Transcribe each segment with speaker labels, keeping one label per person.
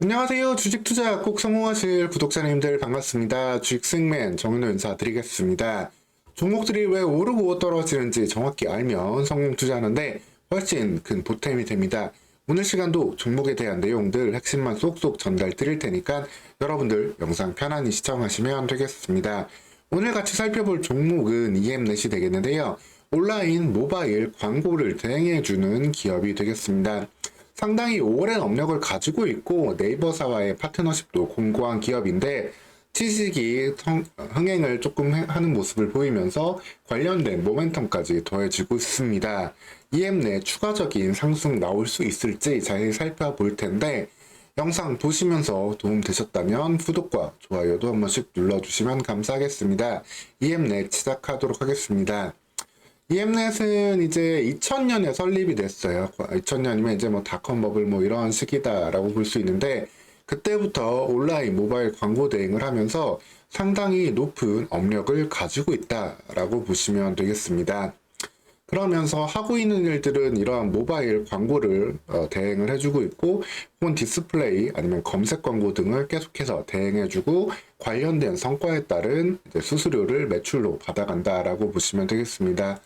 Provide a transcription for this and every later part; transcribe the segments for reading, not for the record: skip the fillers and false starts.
Speaker 1: 안녕하세요. 주식 투자 꼭 성공하실 구독자님들 반갑습니다. 주식승맨 정은호 인사드리겠습니다. 종목들이 왜 오르고 떨어지는지 정확히 알면 성공 투자하는데 훨씬 큰 보탬이 됩니다. 오늘 시간도 종목에 대한 내용들 핵심만 쏙쏙 전달 드릴 테니까 여러분들 영상 편안히 시청하시면 되겠습니다. 오늘 같이 살펴볼 종목은 EM넷이 되겠는데요. 온라인 모바일 광고를 대행해주는 기업이 되겠습니다. 상당히 오랜 업력을 가지고 있고 네이버사와의 파트너십도 공고한 기업인데 취직이 흥행을 조금 하는 모습을 보이면서 관련된 모멘텀까지 더해지고 있습니다. EM 내 추가적인 상승 나올 수 있을지 자세히 살펴볼 텐데 영상 보시면서 도움 되셨다면 구독과 좋아요도 한 번씩 눌러주시면 감사하겠습니다. EM넷 시작하도록 하겠습니다. EM넷은 이제 2000년에 설립이 됐어요. 2000년이면 이제 뭐 닷컴 버블 뭐 이런 시기다라고 볼 수 있는데 그때부터 온라인 모바일 광고 대행을 하면서 상당히 높은 업력을 가지고 있다라고 보시면 되겠습니다. 그러면서 하고 있는 일들은 이러한 모바일 광고를 대행을 해주고 있고 혹은 디스플레이 아니면 검색 광고 등을 계속해서 대행해주고 관련된 성과에 따른 이제 수수료를 매출로 받아간다라고 보시면 되겠습니다.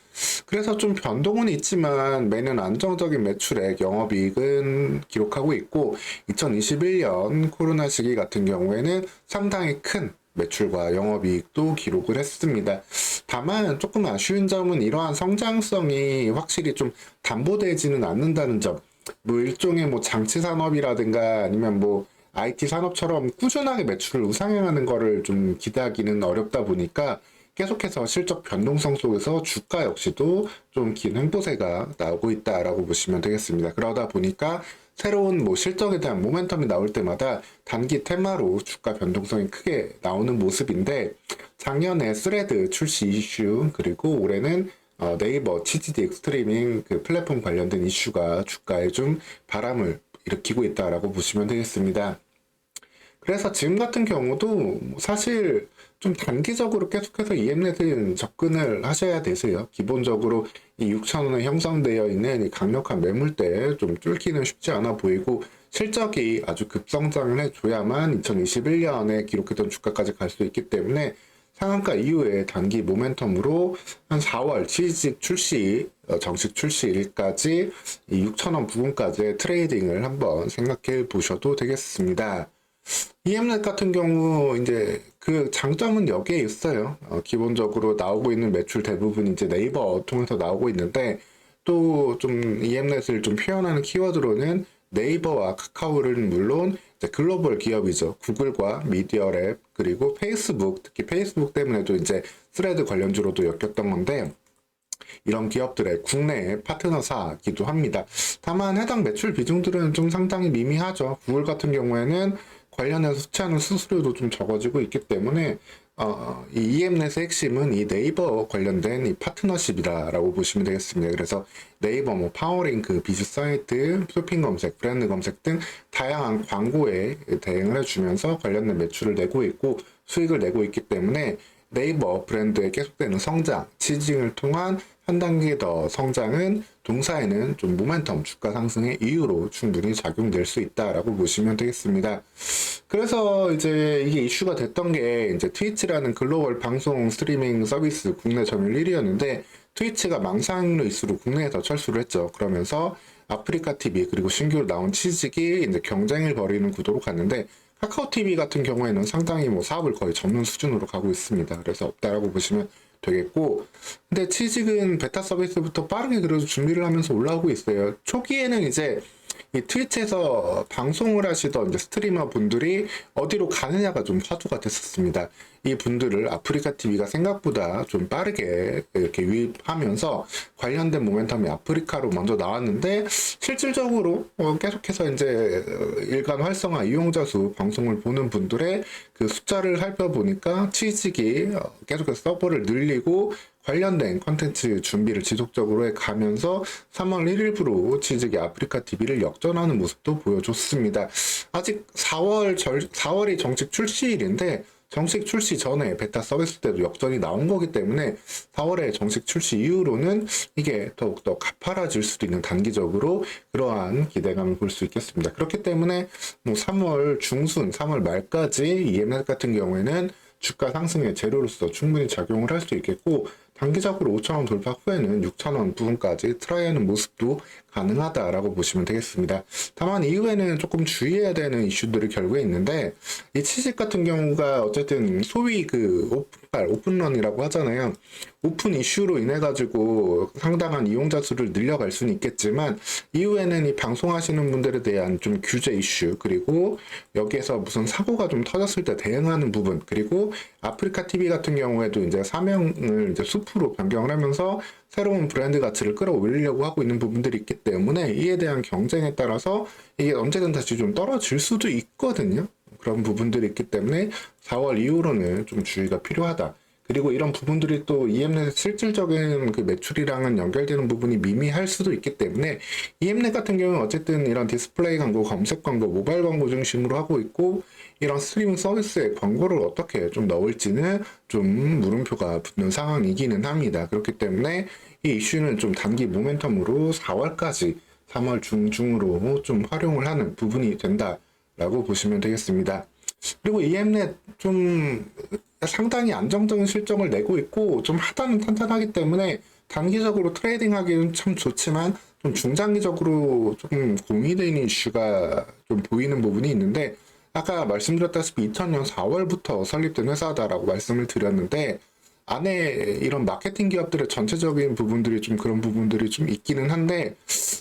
Speaker 1: 그래서 좀 변동은 있지만 매년 안정적인 매출액, 영업이익은 기록하고 있고 2021년 코로나 시기 같은 경우에는 상당히 큰 매출과 영업이익도 기록을 했습니다. 다만 조금 아쉬운 점은 이러한 성장성이 확실히 좀 담보되지는 않는다는 점. 뭐 일종의 뭐 장치 산업이라든가 아니면 뭐 IT 산업처럼 꾸준하게 매출을 우상향하는 거를 좀 기대하기는 어렵다 보니까 계속해서 실적 변동성 속에서 주가 역시도 좀 긴 횡보세가 나오고 있다라고 보시면 되겠습니다. 그러다 보니까 새로운 뭐 실적에 대한 모멘텀이 나올 때마다 단기 테마로 주가 변동성이 크게 나오는 모습인데 작년에 스레드 출시 이슈 그리고 올해는 네이버 치즈디 스트리밍 그 플랫폼 관련된 이슈가 주가에 좀 바람을 일으키고 있다라고 보시면 되겠습니다. 그래서 지금 같은 경우도 사실 좀 단기적으로 계속해서 EM넷은 접근을 하셔야 되세요. 기본적으로 이 6,000원에 형성되어 있는 이 강력한 매물대에 좀 뚫기는 쉽지 않아 보이고 실적이 아주 급성장을 해줘야만 2021년에 기록했던 주가까지 갈 수 있기 때문에 상한가 이후에 단기 모멘텀으로 한 4월 취직 출시, 정식 출시일까지 이 6,000원 부근까지의 트레이딩을 한번 생각해 보셔도 되겠습니다. EM넷 같은 경우 이제 그 장점은 여기에 있어요. 기본적으로 나오고 있는 매출 대부분 이제 네이버 통해서 나오고 있는데 또 좀 EM넷을 좀 표현하는 키워드로는 네이버와 카카오는 물론 이제 글로벌 기업이죠. 구글과 미디어랩 그리고 페이스북 특히 페이스북 때문에도 이제 스레드 관련주로도 엮였던 건데 이런 기업들의 국내 파트너사기도 합니다. 다만 해당 매출 비중들은 좀 상당히 미미하죠. 구글 같은 경우에는 관련해서 수취하는 수수료도 좀 적어지고 있기 때문에 이 EM넷의 핵심은 이 네이버 관련된 이 파트너십이다라고 보시면 되겠습니다. 그래서 네이버 뭐 파워링크, 비즈 사이트, 쇼핑 검색, 브랜드 검색 등 다양한 광고에 대응을 해주면서 관련된 매출을 내고 있고 수익을 내고 있기 때문에 네이버 브랜드의 계속되는 성장, 치징을 통한 한 단계 더 성장은 동사에는 좀 모멘텀 주가 상승의 이유로 충분히 작용될 수 있다라고 보시면 되겠습니다. 그래서 이제 이게 이슈가 됐던 게 이제 트위치라는 글로벌 방송 스트리밍 서비스 국내 점유율 1위였는데 트위치가 망상으로 이슈로 국내에서 철수를 했죠. 그러면서 아프리카 TV 그리고 신규로 나온 치직이 이제 경쟁을 벌이는 구도로 갔는데 카카오 TV 같은 경우에는 상당히 뭐 사업을 거의 접는 수준으로 가고 있습니다. 그래서 없다라고 보시면 되겠고, 근데 치직은 베타 서비스부터 빠르게 그래도 준비를 하면서 올라오고 있어요. 초기에는 이제 이 트위치에서 방송을 하시던 이제 스트리머 분들이 어디로 가느냐가 좀 화두가 됐었습니다. 이 분들을 아프리카 TV가 생각보다 좀 빠르게 이렇게 유입하면서 관련된 모멘텀이 아프리카로 먼저 나왔는데 실질적으로 계속해서 이제 일간 활성화 이용자 수 방송을 보는 분들의 그 숫자를 살펴보니까 치직이 계속해서 서버를 늘리고 관련된 컨텐츠 준비를 지속적으로 해가면서 3월 1일부로 치직이 아프리카 TV를 역전하는 모습도 보여줬습니다. 아직 4월이 정식 출시일인데 정식 출시 전에 베타 서비스 때도 역전이 나온 거기 때문에 4월에 정식 출시 이후로는 이게 더욱더 가파라질 수도 있는, 단기적으로 그러한 기대감을 볼 수 있겠습니다. 그렇기 때문에 뭐 3월 중순, 3월 말까지 EMS 같은 경우에는 주가 상승의 재료로서 충분히 작용을 할 수 있겠고, 단기적으로 5,000원 돌파 후에는 6,000원 부분까지 트라이하는 모습도 가능하다라고 보시면 되겠습니다. 다만 이후에는 조금 주의해야 되는 이슈들이 결국에 있는데, 이 치직 같은 경우가 어쨌든 소위 그 오픈런이라고 하잖아요. 오픈 이슈로 인해 가지고 상당한 이용자 수를 늘려갈 수는 있겠지만, 이후에는 이 방송하시는 분들에 대한 좀 규제 이슈, 그리고 여기에서 무슨 사고가 좀 터졌을 때 대응하는 부분, 그리고 아프리카 TV 같은 경우에도 이제 사명을 이제 숲으로 변경을 하면서 새로운 브랜드 가치를 끌어올리려고 하고 있는 부분들이 있기 때문에, 이에 대한 경쟁에 따라서 이게 언제든 다시 좀 떨어질 수도 있거든요. 그런 부분들이 있기 때문에 4월 이후로는 좀 주의가 필요하다. 그리고 이런 부분들이 또 EMNET 실질적인 그 매출이랑은 연결되는 부분이 미미할 수도 있기 때문에, EMNET 같은 경우는 어쨌든 이런 디스플레이 광고, 검색 광고, 모바일 광고 중심으로 하고 있고, 이런 스트리밍 서비스에 광고를 어떻게 좀 넣을지는 좀 물음표가 붙는 상황이기는 합니다. 그렇기 때문에 이 이슈는 좀 단기 모멘텀으로 4월까지 3월 중으로 좀 활용을 하는 부분이 된다라고 보시면 되겠습니다. 그리고 EMNET 좀 상당히 안정적인 실적을 내고 있고, 좀 하단은 탄탄하기 때문에 단기적으로 트레이딩 하기는 참 좋지만, 좀 중장기적으로 조금 고민되는 이슈가 좀 보이는 부분이 있는데, 아까 말씀드렸다시피 2000년 4월부터 설립된 회사다라고 말씀을 드렸는데, 안에 이런 마케팅 기업들의 전체적인 부분들이 좀 그런 부분들이 좀 있기는 한데,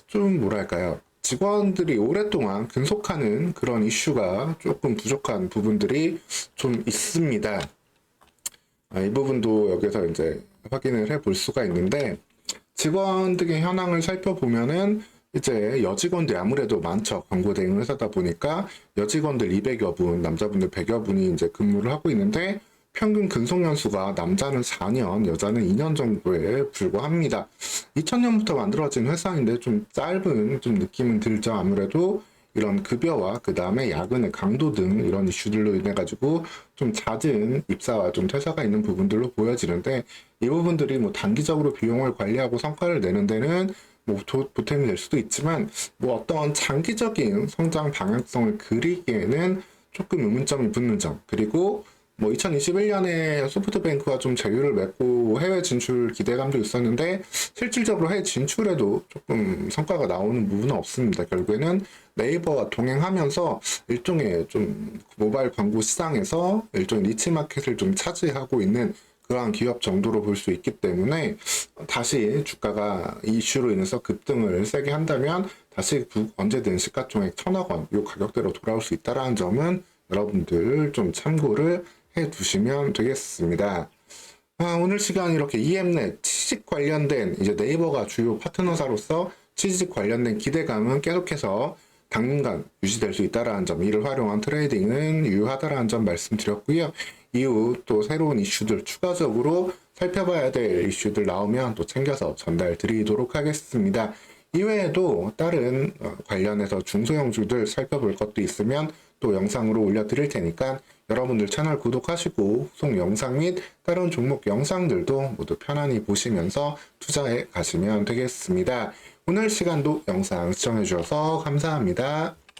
Speaker 1: 좀 뭐랄까요, 직원들이 오랫동안 근속하는 그런 이슈가 조금 부족한 부분들이 좀 있습니다. 이 부분도 여기서 이제 확인을 해 볼 수가 있는데, 직원들의 현황을 살펴보면은 이제 여직원들이 아무래도 많죠. 광고 대행 회사다 보니까 여직원들 200여 분, 남자분들 100여 분이 이제 근무를 하고 있는데, 평균 근속 연수가 남자는 4년, 여자는 2년 정도에 불과합니다. 2000년부터 만들어진 회사인데 좀 짧은 좀 느낌은 들죠. 아무래도 이런 급여와 그 다음에 야근의 강도 등 이런 이슈들로 인해 가지고 좀 잦은 입사와 좀 퇴사가 있는 부분들로 보여지는데, 이 부분들이 뭐 단기적으로 비용을 관리하고 성과를 내는 데는 뭐 보탬이 될 수도 있지만, 뭐 어떤 장기적인 성장 방향성을 그리기에는 조금 의문점이 붙는 점, 그리고 뭐 2021년에 소프트뱅크가 좀 제휴를 맺고 해외 진출 기대감도 있었는데, 실질적으로 해외 진출에도 조금 성과가 나오는 부분은 없습니다. 결국에는 네이버와 동행하면서 일종의 좀 모바일 광고 시장에서 일종의 니치 마켓을 좀 차지하고 있는 그러한 기업 정도로 볼 수 있기 때문에, 다시 주가가 이 이슈로 인해서 급등을 세게 한다면 다시 언제든 시가총액 1000억 원 이 가격대로 돌아올 수 있다는 점은 여러분들 좀 참고를 해 두시면 되겠습니다. 오늘 시간 이렇게 EMNET 취직 관련된, 이제 네이버가 주요 파트너사로서 취직 관련된 기대감은 계속해서 당분간 유지될 수 있다는 점, 이를 활용한 트레이딩은 유효하다는 점 말씀드렸고요. 이후 또 새로운 이슈들 추가적으로 살펴봐야 될 이슈들 나오면 또 챙겨서 전달 드리도록 하겠습니다. 이외에도 다른 관련해서 중소형주들 살펴볼 것도 있으면 또 영상으로 올려드릴 테니까 여러분들 채널 구독하시고 후속 영상 및 다른 종목 영상들도 모두 편안히 보시면서 투자해 가시면 되겠습니다. 오늘 시간도 영상 시청해 주셔서 감사합니다.